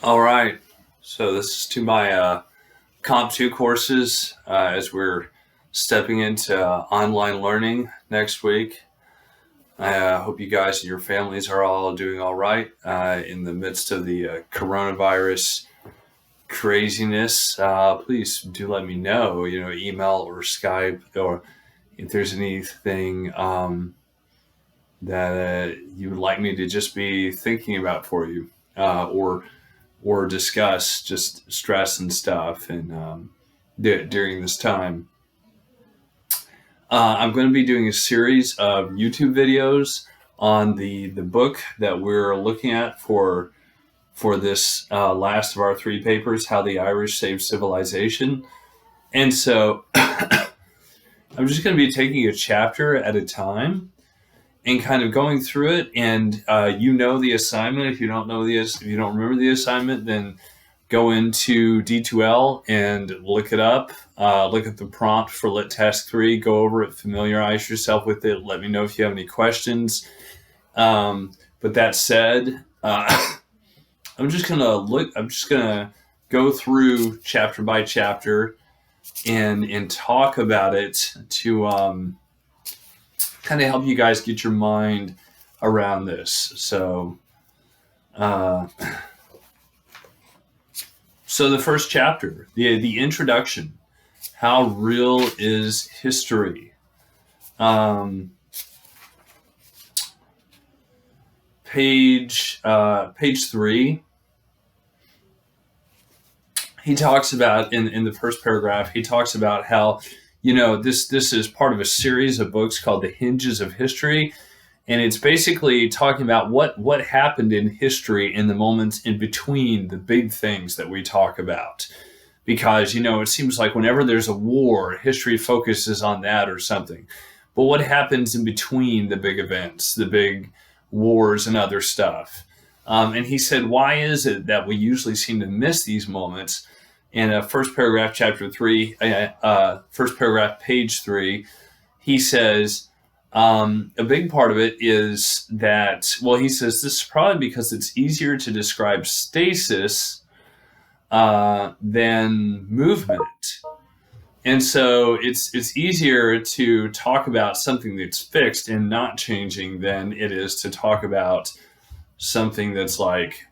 All right. So this is to my Comp 2 courses as we're stepping into online learning next week. I hope you guys and your families are all doing all right in the midst of the coronavirus craziness. Please do let me know, email or Skype, or if there's anything that you would like me to just be thinking about for you, or discuss just stress and stuff and during this time. I'm going to be doing a series of YouTube videos on the book that we're looking at for this last of our three papers, How the Irish Saved Civilization. And so I'm just going to be taking a chapter at a time and kind of going through it. And the assignment. If you don't remember the assignment, then go into D2L and look it up. Look at the prompt for Lit Task 3. Go over it. Familiarize yourself with it. Let me know if you have any questions. But that said, I'm just gonna go through chapter by chapter and talk about it to kind of help you guys get your mind around this. So the first chapter, the introduction, how real is history? Page 3. He talks about in the first paragraph. He talks about how this is part of a series of books called The Hinges of History. And it's basically talking about what happened in history in the moments in between the big things that we talk about. Because, it seems like whenever there's a war, history focuses on that or something. But what happens in between the big events, the big wars and other stuff? And he said, why is it that we usually seem to miss these moments? In first paragraph, chapter 3, first paragraph, page 3, he says, a big part of it is that, he says this is probably because it's easier to describe stasis than movement. And so it's easier to talk about something that's fixed and not changing than it is to talk about something that's like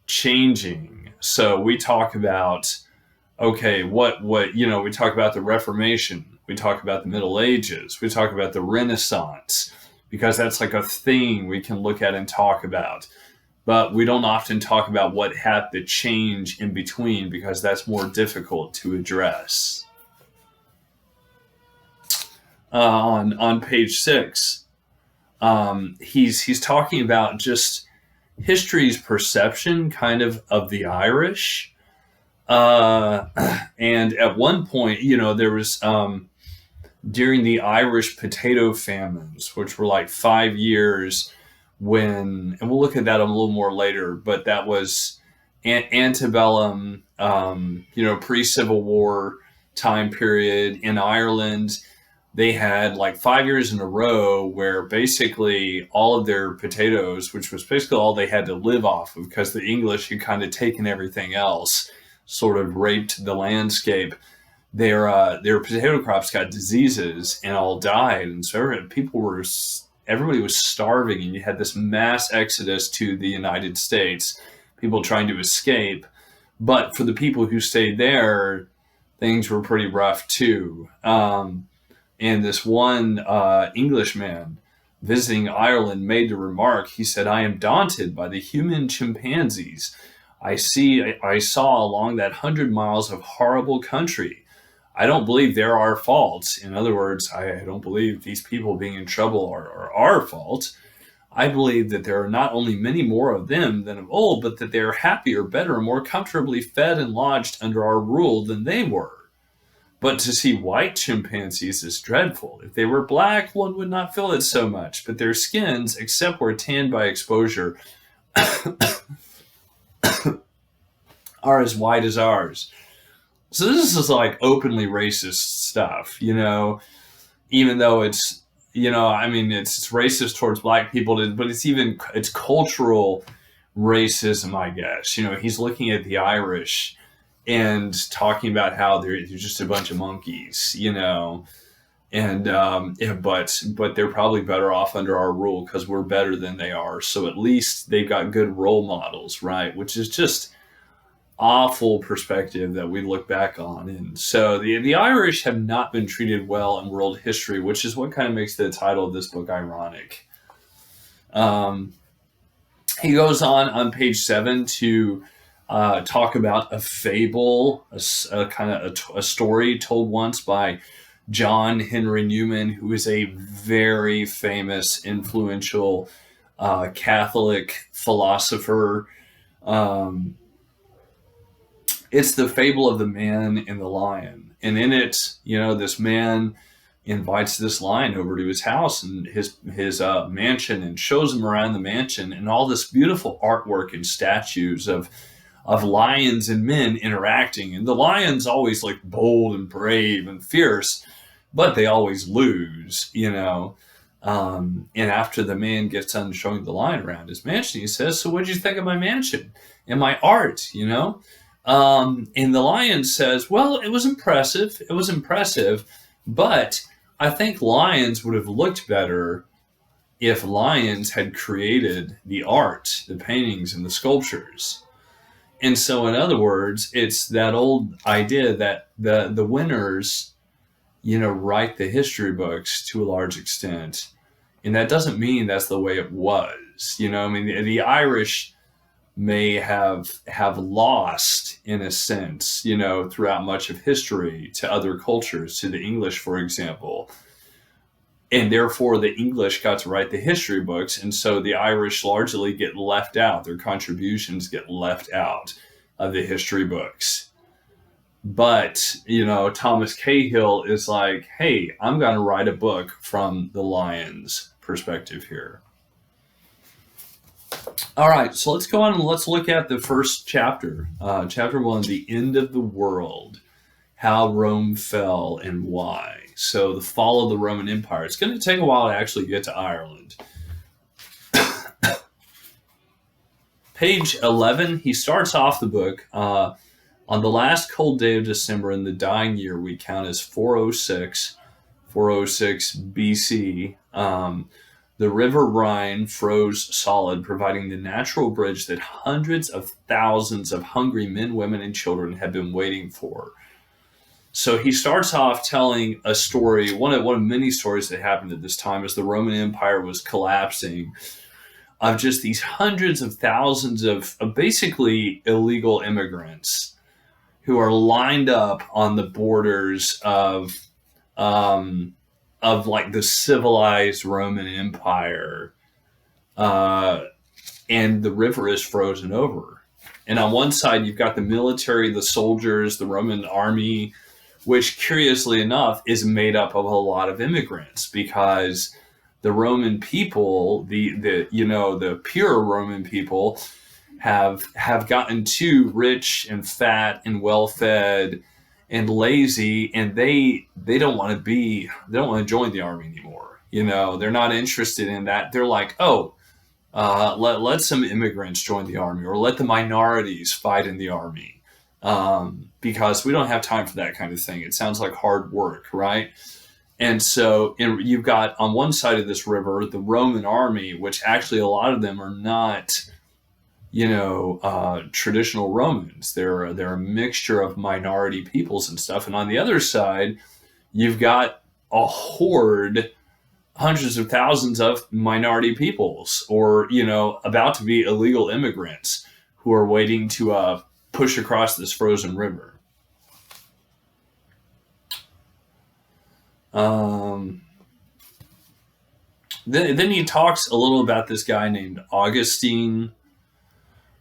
changing. So we talk about, okay, we talk about the Reformation. We talk about the Middle Ages. We talk about the Renaissance, because that's like a thing we can look at and talk about. But we don't often talk about what had the change in between, because that's more difficult to address. On page 6, he's talking about just history's perception kind of the Irish. And at one point, there was during the Irish potato famines, which were like 5 years and we'll look at that a little more later, but that was antebellum, pre-Civil War time period in Ireland. They had like 5 years in a row where basically all of their potatoes, which was basically all they had to live off of, because the English had kind of taken everything else, sort of raped the landscape. Their potato crops got diseases and all died, and so everybody was starving, and you had this mass exodus to the United States, people trying to escape. But for the people who stayed there, things were pretty rough too. And this one Englishman visiting Ireland made the remark. He said, "I am daunted by the human chimpanzees I saw along that 100 miles of horrible country. I don't believe they're our fault." In other words, I don't believe these people being in trouble are our fault. I believe that there are not only many more of them than of old, but that they are happier, better, and more comfortably fed and lodged under our rule than they were. But to see white chimpanzees is dreadful. If they were black, one would not feel it so much. But their skins, except where tanned by exposure, are as white as ours. So this is like openly racist stuff, even though it's, it's racist towards black people, but it's cultural racism, I guess. He's looking at the Irish and talking about how they're just a bunch of monkeys, and yeah, but they're probably better off under our rule because we're better than they are. So at least they've got good role models, right? Which is just awful perspective that we look back on. And so the Irish have not been treated well in world history, which is what kind of makes the title of this book ironic. Um, he goes on page 7 to talk about a fable, a kind of a story told once by John Henry Newman, who is a very famous, influential Catholic philosopher. Um, it's the fable of the man and the lion. And in it, this man invites this lion over to his house and his mansion, and shows him around the mansion and all this beautiful artwork and statues of lions and men interacting. And the lion's always like bold and brave and fierce, but they always lose. And after the man gets done showing the lion around his mansion, he says, "So what did you think of my mansion and my art?" And the lion says, "Well, it was impressive. It was impressive, but I think lions would have looked better if lions had created the art, the paintings, and the sculptures." And so, in other words, it's that old idea that the winners, write the history books to a large extent. And that doesn't mean that's the way it was. I mean, the Irish may have lost, in a sense, throughout much of history to other cultures, to the English, for example. And therefore, the English got to write the history books. And so the Irish largely get left out. Their contributions get left out of the history books. But, Thomas Cahill is like, hey, I'm going to write a book from the lion's perspective here. All right, so let's go on and let's look at the first chapter. Chapter 1, The End of the World, How Rome Fell and Why. So the fall of the Roman Empire. It's going to take a while to actually get to Ireland. Page 11, he starts off the book, on the last cold day of December in the dying year we count as 406 BC. The river Rhine froze solid, providing the natural bridge that hundreds of thousands of hungry men, women, and children had been waiting for. So he starts off telling a story, one of many stories that happened at this time as the Roman Empire was collapsing, of just these hundreds of thousands of basically illegal immigrants who are lined up on the borders of like the civilized Roman Empire, and the river is frozen over. And on one side, you've got the military, the soldiers, the Roman army, which curiously enough is made up of a lot of immigrants, because the Roman people, the pure Roman people, have gotten too rich and fat and well-fed and lazy, and they don't want to join the army anymore. They're not interested in that. They're like, let some immigrants join the army, or let the minorities fight in the army, because we don't have time for that kind of thing. It sounds like hard work, right? And so you've got on one side of this river the Roman army, which actually a lot of them are not traditional Romans. They're a mixture of minority peoples and stuff. And on the other side, you've got a horde, hundreds of thousands of minority peoples, or, about to be illegal immigrants who are waiting to push across this frozen river. Then he talks a little about this guy named Augustine.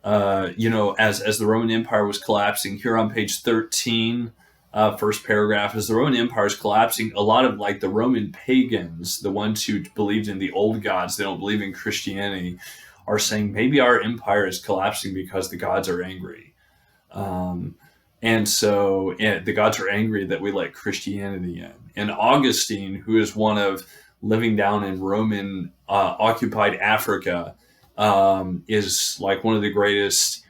As the Roman Empire was collapsing, here on page 13, first paragraph, as the Roman Empire is collapsing, a lot of like the Roman pagans, the ones who believed in the old gods, they don't believe in Christianity, are saying maybe our empire is collapsing because the gods are angry. And so the gods are angry that we let Christianity in. And Augustine, who is one of living down in Roman occupied Africa, is like one of the greatest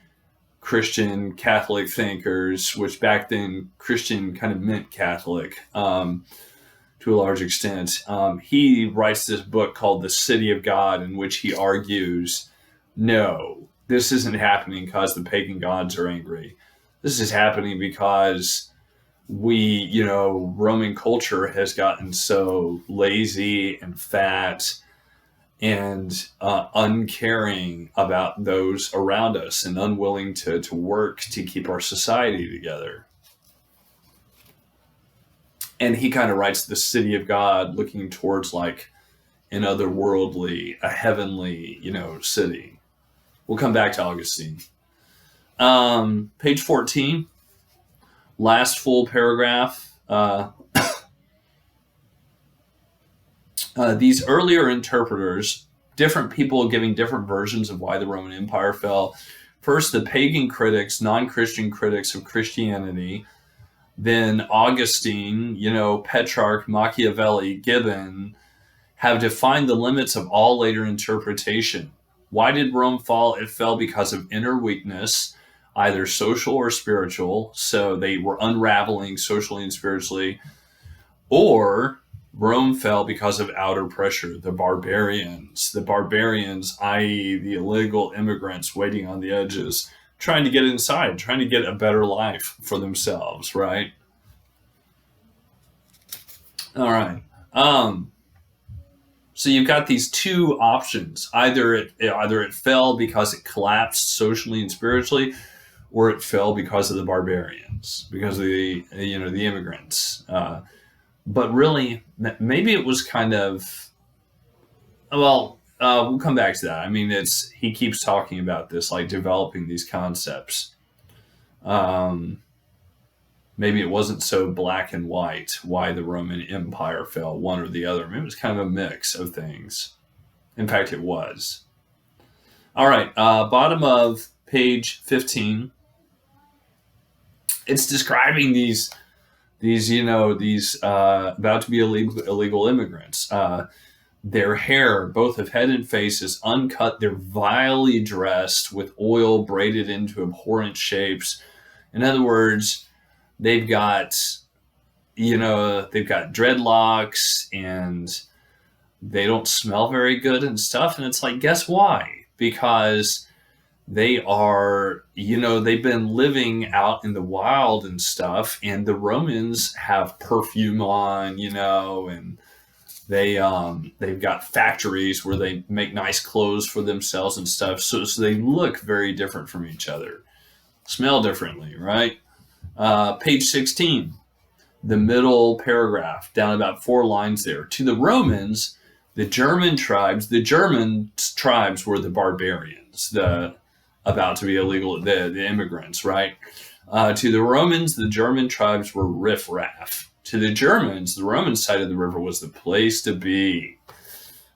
Christian Catholic thinkers, which back then Christian kind of meant Catholic to a large extent. He writes this book called The City of God, in which he argues, no, this isn't happening because the pagan gods are angry. This is happening because Roman culture has gotten so lazy and fat and uncaring about those around us and unwilling to work to keep our society together. And he kind of writes the city of God looking towards like an otherworldly, a heavenly, city. We'll come back to Augustine. Page 14, last full paragraph. These earlier interpreters, different people giving different versions of why the Roman Empire fell. First, the pagan critics, non-Christian critics of Christianity. Then Augustine, Petrarch, Machiavelli, Gibbon have defined the limits of all later interpretation. Why did Rome fall? It fell because of inner weakness, either social or spiritual. So they were unraveling socially and spiritually. Or Rome fell because of outer pressure, the barbarians, i.e. the illegal immigrants waiting on the edges, trying to get inside, trying to get a better life for themselves, right? All right. So you've got these two options. Either it fell because it collapsed socially and spiritually, or it fell because of the barbarians, because of the immigrants. But really, maybe it was kind of, we'll come back to that. I mean, he keeps talking about this, like developing these concepts. Maybe it wasn't so black and white why the Roman Empire fell, one or the other. Maybe it was kind of a mix of things. In fact, it was. All right, bottom of page 15. It's describing these about to be illegal immigrants. Their hair, both of head and face, is uncut. They're vilely dressed with oil braided into abhorrent shapes. In other words, they've got dreadlocks and they don't smell very good and stuff. And it's like, guess why? Because they are, they've been living out in the wild and stuff, and the Romans have perfume on, and they've got factories where they make nice clothes for themselves and stuff. So they look very different from each other, smell differently, right? Page 16, the middle paragraph, down about 4 lines there. To the Romans, the German tribes were the barbarians, about to be illegal, the immigrants, right? To the Romans, the German tribes were riffraff. To the Germans, the Roman side of the river was the place to be.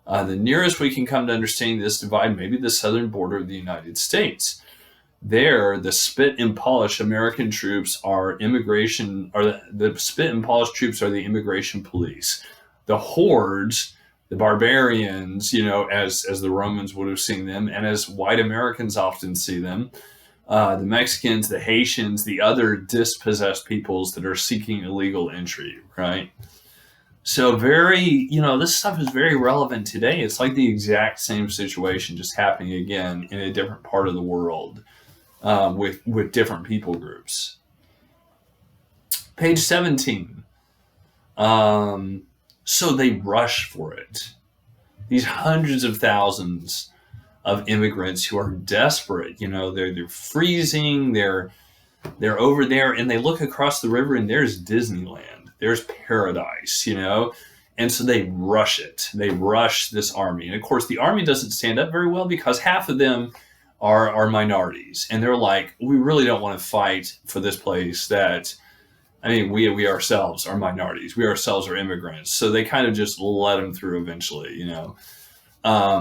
The nearest we can come to understanding this divide may be the southern border of the United States. There, the spit and polish American troops are the spit and polish troops are the immigration police. The hordes, the barbarians, as the Romans would have seen them, and as white Americans often see them, the Mexicans, the Haitians, the other dispossessed peoples that are seeking illegal entry, right? So this stuff is very relevant today. It's like the exact same situation just happening again in a different part of the world with different people groups. Page 17. So they rush for it. These hundreds of thousands of immigrants who are desperate, they're freezing, they're over there, and they look across the river and there's Disneyland, there's paradise, and so they rush it. They rush this army. And of course, the army doesn't stand up very well because half of them are minorities. And they're like, we really don't want to fight for this place we ourselves are minorities. We ourselves are immigrants. So they kind of just let them through eventually,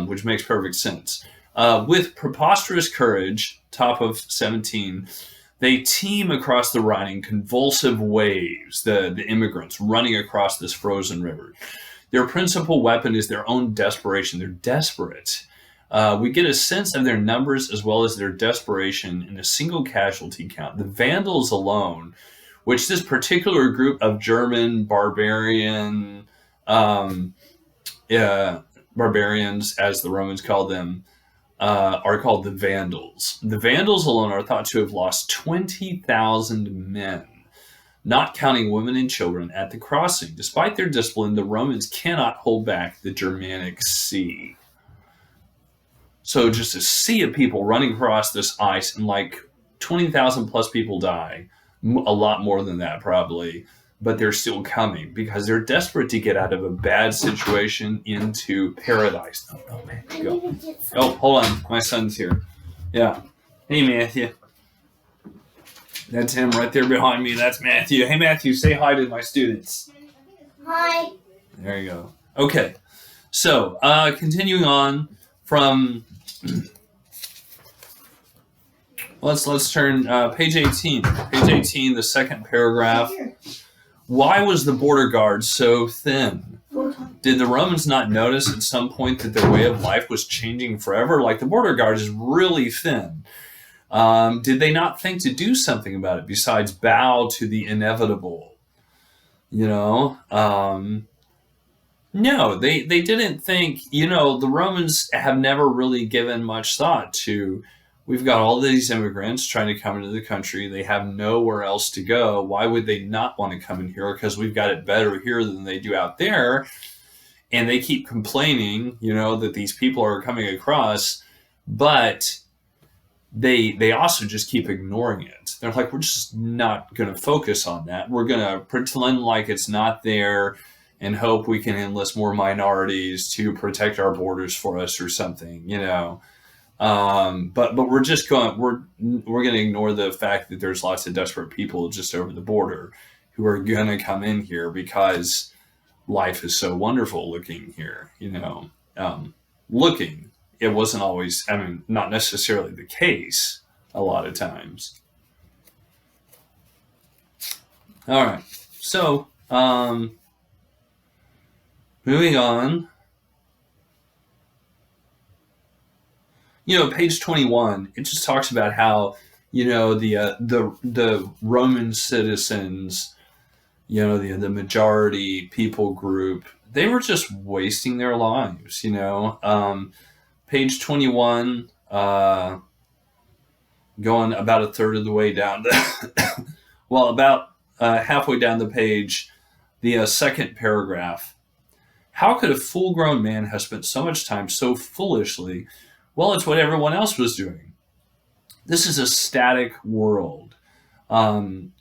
which makes perfect sense. With preposterous courage, top of 17, they teem across the Rhine in convulsive waves, the immigrants running across this frozen river. Their principal weapon is their own desperation. They're desperate. We get a sense of their numbers as well as their desperation in a single casualty count. The Vandals alone, which this particular group of German um, barbarians, as the Romans called them, are called the Vandals. The Vandals alone are thought to have lost 20,000 men, not counting women and children, at the crossing. Despite their discipline, the Romans cannot hold back the Germanic Sea. So just a sea of people running across this ice, and like 20,000 plus people die. A lot more than that, probably. But they're still coming because they're desperate to get out of a bad situation into paradise. Oh, man, go. Oh, hold on. My son's here. Yeah. Hey, Matthew. That's him right there behind me. That's Matthew. Hey, Matthew, say hi to my students. Hi. There you go. Okay. So, continuing on from... Let's turn page 18. Page 18, the second paragraph. Why was the border guard so thin? Did the Romans not notice at some point that their way of life was changing forever? Like, the border guard is really thin. Did they not think to do something about it besides bow to the inevitable? No, they didn't think, the Romans have never really given much thought to, we've got all these immigrants trying to come into the country. They have nowhere else to go. Why would they not want to come in here? Because we've got it better here than they do out there. And they keep complaining, that these people are coming across, but they also just keep ignoring it. They're like, we're just not going to focus on that. We're going to pretend like it's not there and hope we can enlist more minorities to protect our borders for us or something, But we're just we're going to ignore the fact that there's lots of desperate people just over the border who are going to come in here because life is so wonderful looking here, looking. It wasn't always, not necessarily the case a lot of times. All right. So, moving on. Page 21, it just talks about how, the Roman citizens, the majority people group, they were just wasting their lives, Page 21, going about a third of the way down, about halfway down the page, the second paragraph. How could a full-grown man have spent so much time so foolishly? Well, it's what everyone else was doing. This is a static world. Doing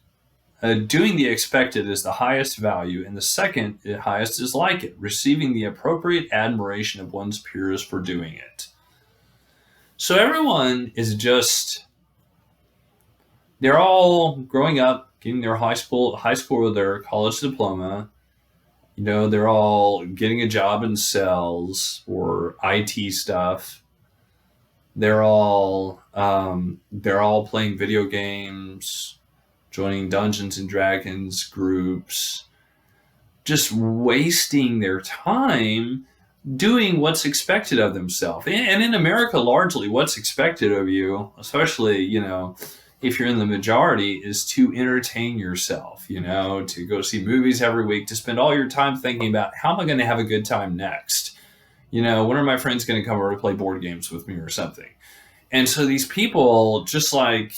the expected is the highest value, and the second highest is like it, receiving the appropriate admiration of one's peers for doing it. So everyone is they're all growing up, getting their high school or their college diploma. They're all getting a job in sales or IT stuff. They're all playing video games, joining Dungeons and Dragons groups, just wasting their time doing what's expected of themselves. And in America, largely, what's expected of you, especially, if you're in the majority, is to entertain yourself, to go see movies every week, to spend all your time thinking about how am I going to have a good time next? When are my friends going to come over to play board games with me or something? And so these people, just like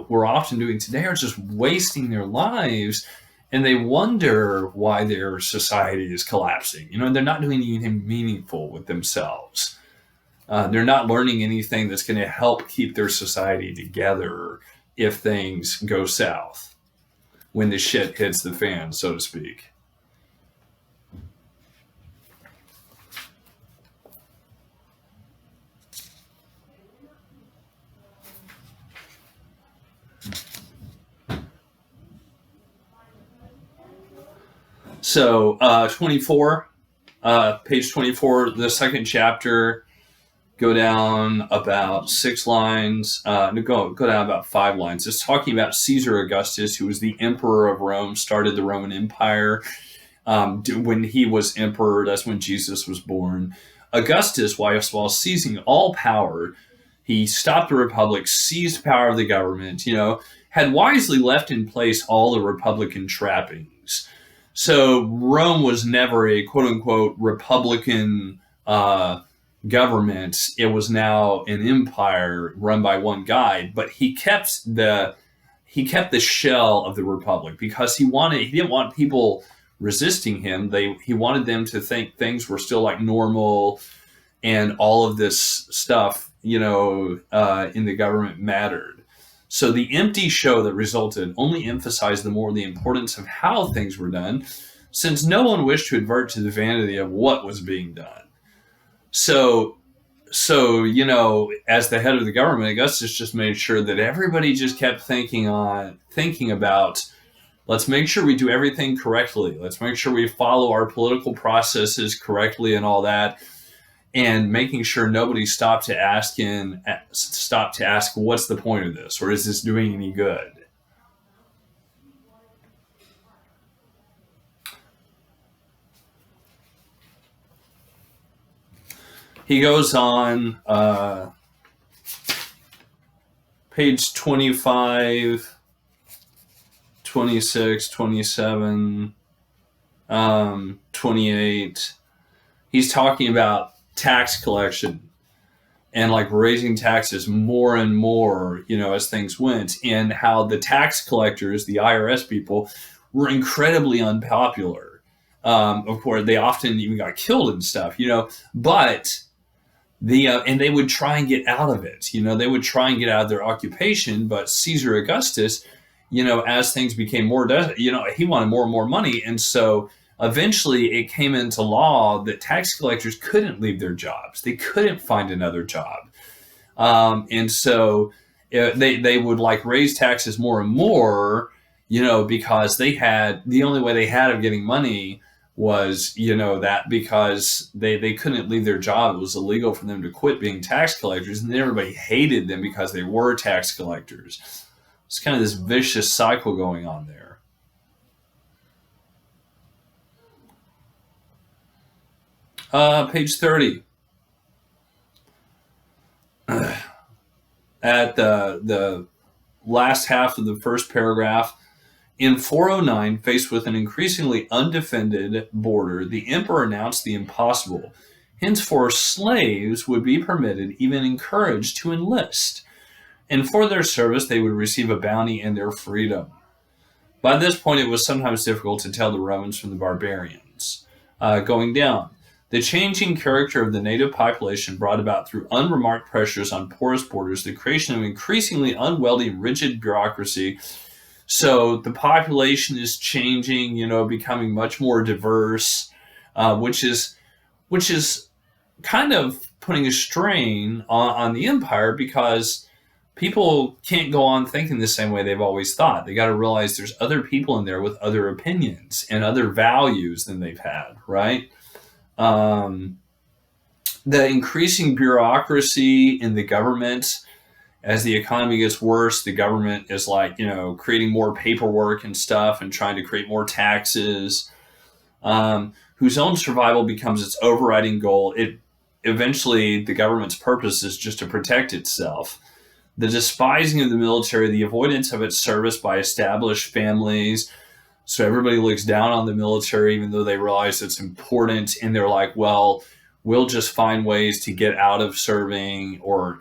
we're often doing today, are just wasting their lives, and they wonder why their society is collapsing. They're not doing anything meaningful with themselves. They're not learning anything that's going to help keep their society together if things go south, when the shit hits the fan, so to speak. So, 24, page 24, the second chapter, go down about 6 lines, go down about 5 lines. It's talking about Caesar Augustus, who was the emperor of Rome, started the Roman Empire. When he was emperor, that's when Jesus was born. Augustus, while seizing all power, he stopped the republic, seized power of the government, had wisely left in place all the republican trappings. So Rome was never a quote unquote republican government. It was now an empire run by one guy, but he kept the shell of the republic because he didn't want people resisting him. He wanted them to think things were still like normal, and all of this stuff, in the government mattered. So the empty show that resulted only emphasized the more the importance of how things were done, since no one wished to advert to the vanity of what was being done. So, as the head of the government, Augustus just made sure that everybody just kept thinking about, let's make sure we do everything correctly. Let's make sure we follow our political processes correctly and all that. And making sure nobody stopped to ask, what's the point of this? Or is this doing any good? He goes on, page 25, 26, 27, 28. He's talking about tax collection and like raising taxes more and more, as things went, and how the tax collectors, the IRS people, were incredibly unpopular. Of course, they often even got killed and stuff, but and they would try and get out of it. They would try and get out of their occupation, but Caesar Augustus, as things became more, he wanted more and more money. And so eventually it came into law that tax collectors couldn't leave their jobs. They couldn't find another job. And so they would like raise taxes more and more, because the only way they had of getting money was, that because they couldn't leave their job. It was illegal for them to quit being tax collectors, and everybody hated them because they were tax collectors. It's kind of this vicious cycle going on there. Page 30. At the last half of the first paragraph, in 409, faced with an increasingly undefended border, the emperor announced the impossible. Henceforth, slaves would be permitted, even encouraged, to enlist, and for their service they would receive a bounty and their freedom. By this point, it was sometimes difficult to tell the Romans from the barbarians. Going down, the changing character of the native population brought about through unremarked pressures on porous borders the creation of increasingly unwieldy and rigid bureaucracy. So the population is changing, becoming much more diverse, which is kind of putting a strain on the empire, because people can't go on thinking the same way they've always thought. They got to realize there's other people in there with other opinions and other values than they've had, right? The increasing bureaucracy in the government. As the economy gets worse, the government is creating more paperwork and stuff and trying to create more taxes, whose own survival becomes its overriding goal. Eventually, the government's purpose is just to protect itself. The despising of the military, the avoidance of its service by established families. So everybody looks down on the military, even though they realize it's important. And they're like, well, we'll just find ways to get out of serving, or,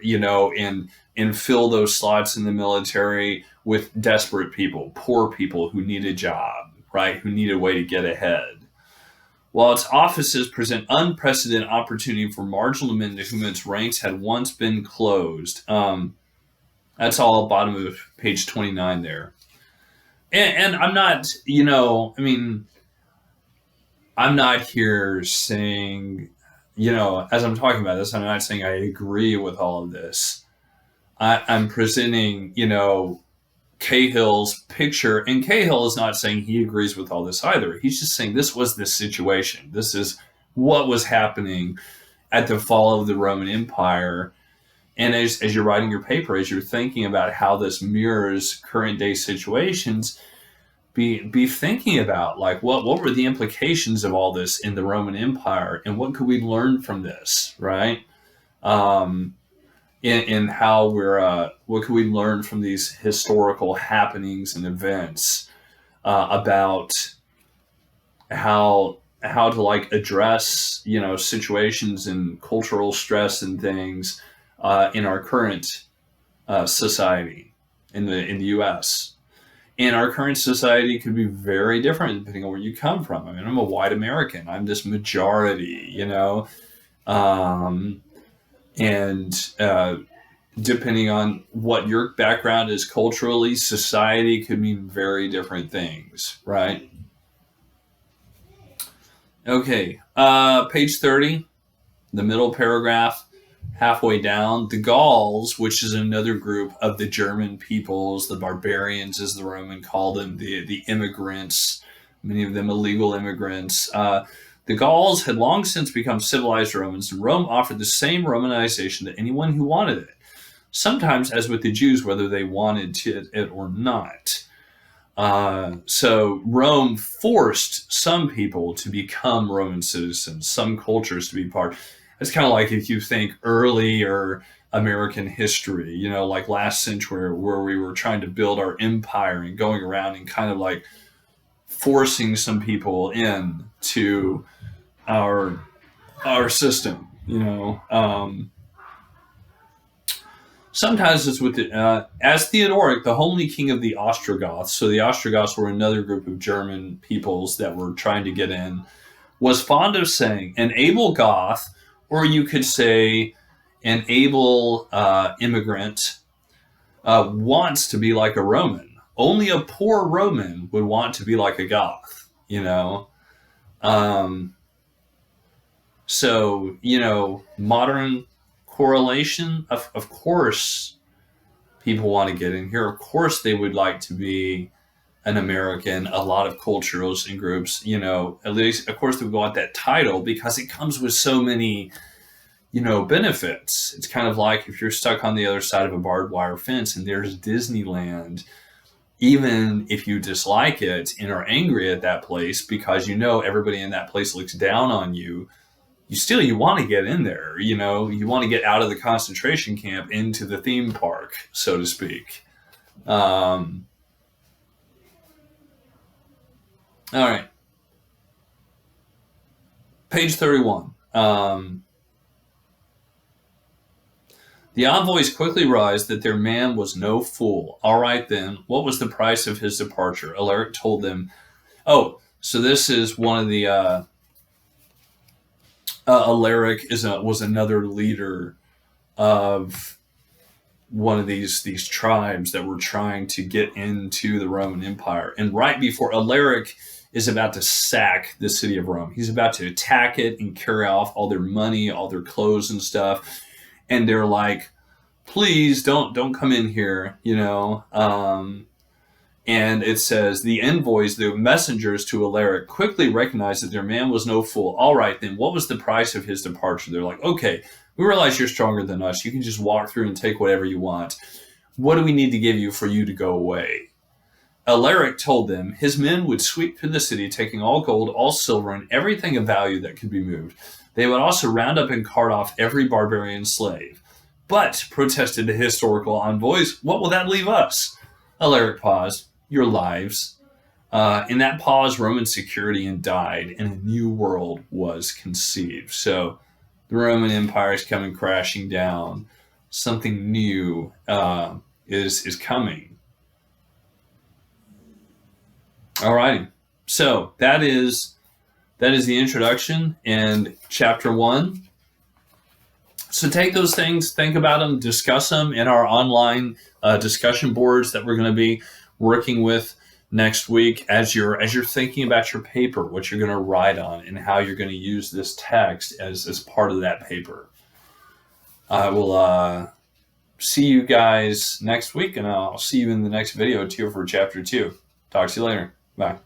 and fill those slots in the military with desperate people, poor people who need a job, right? Who need a way to get ahead. While its offices present unprecedented opportunity for marginal men to whom its ranks had once been closed. That's all bottom of page 29 there. And I'm not, I'm not here saying, as I'm talking about this, I'm not saying I agree with all of this. I'm presenting, Cahill's picture, and Cahill is not saying he agrees with all this either. He's just saying this was the situation. This is what was happening at the fall of the Roman Empire. And as you're writing your paper, as you're thinking about how this mirrors current day situations, be thinking about, like, what were the implications of all this in the Roman Empire, and what could we learn from this, right? Um, in how what can we learn from these historical happenings and events about how to like address situations and cultural stress and things in our current society in the U.S. And our current society could be very different depending on where you come from. I mean, I'm a white American. I'm this majority, um, and depending on what your background is culturally, society could mean very different things, right? Okay, page 30, the middle paragraph, halfway down. The Gauls, which is another group of the German peoples, the barbarians, as the Roman called them, the immigrants, many of them illegal immigrants. The Gauls had long since become civilized Romans, and Rome offered the same Romanization to anyone who wanted it, sometimes as with the Jews, whether they wanted it or not. So Rome forced some people to become Roman citizens, some cultures to be part. It's kind of like if you think earlier American history, like last century, where we were trying to build our empire and going around and kind of like forcing some people in to our system, Sometimes it's with as Theodoric, the homely king of the Ostrogoths. So the Ostrogoths were another group of German peoples that were trying to get in. Was fond of saying, an able Goth, or you could say, an able immigrant wants to be like a Roman. Only a poor Roman would want to be like a Goth. So modern correlation, of course people want to get in here. Of course they would like to be an American. A lot of cultures and groups, at least of course they would want that title because it comes with so many benefits. It's kind of like if you're stuck on the other side of a barbed wire fence and there's Disneyland, even if you dislike it and are angry at that place because everybody in that place looks down on you, you want to get in there, you want to get out of the concentration camp into the theme park, so to speak. All right. Page 31. The envoys quickly realized that their man was no fool. All right, then, what was the price of his departure? Alaric told them. Oh, so this is one of the... Alaric was another leader of one of these tribes that were trying to get into the Roman Empire. And right before Alaric is about to sack the city of Rome, he's about to attack it and carry off all their money, all their clothes and stuff. And they're like, please don't come in here, and it says, the envoys, the messengers to Alaric, quickly recognized that their man was no fool. All right, then, what was the price of his departure? They're like, okay, we realize you're stronger than us. You can just walk through and take whatever you want. What do we need to give you for you to go away? Alaric told them his men would sweep through the city, taking all gold, all silver, and everything of value that could be moved. They would also round up and cart off every barbarian slave. But, protested the historical envoys, what will that leave us? Alaric paused. Your lives. In that pause, Roman security died, and a new world was conceived. So the Roman Empire is coming crashing down. Something new is coming. All righty. So that is the introduction and chapter 1. So take those things, think about them, discuss them in our online discussion boards that we're going to be working with next week as you're thinking about your paper, what you're going to write on, and how you're going to use this text as part of that paper. I will see you guys next week, and I'll see you in the next video too for chapter 2. Talk to you later. Bye.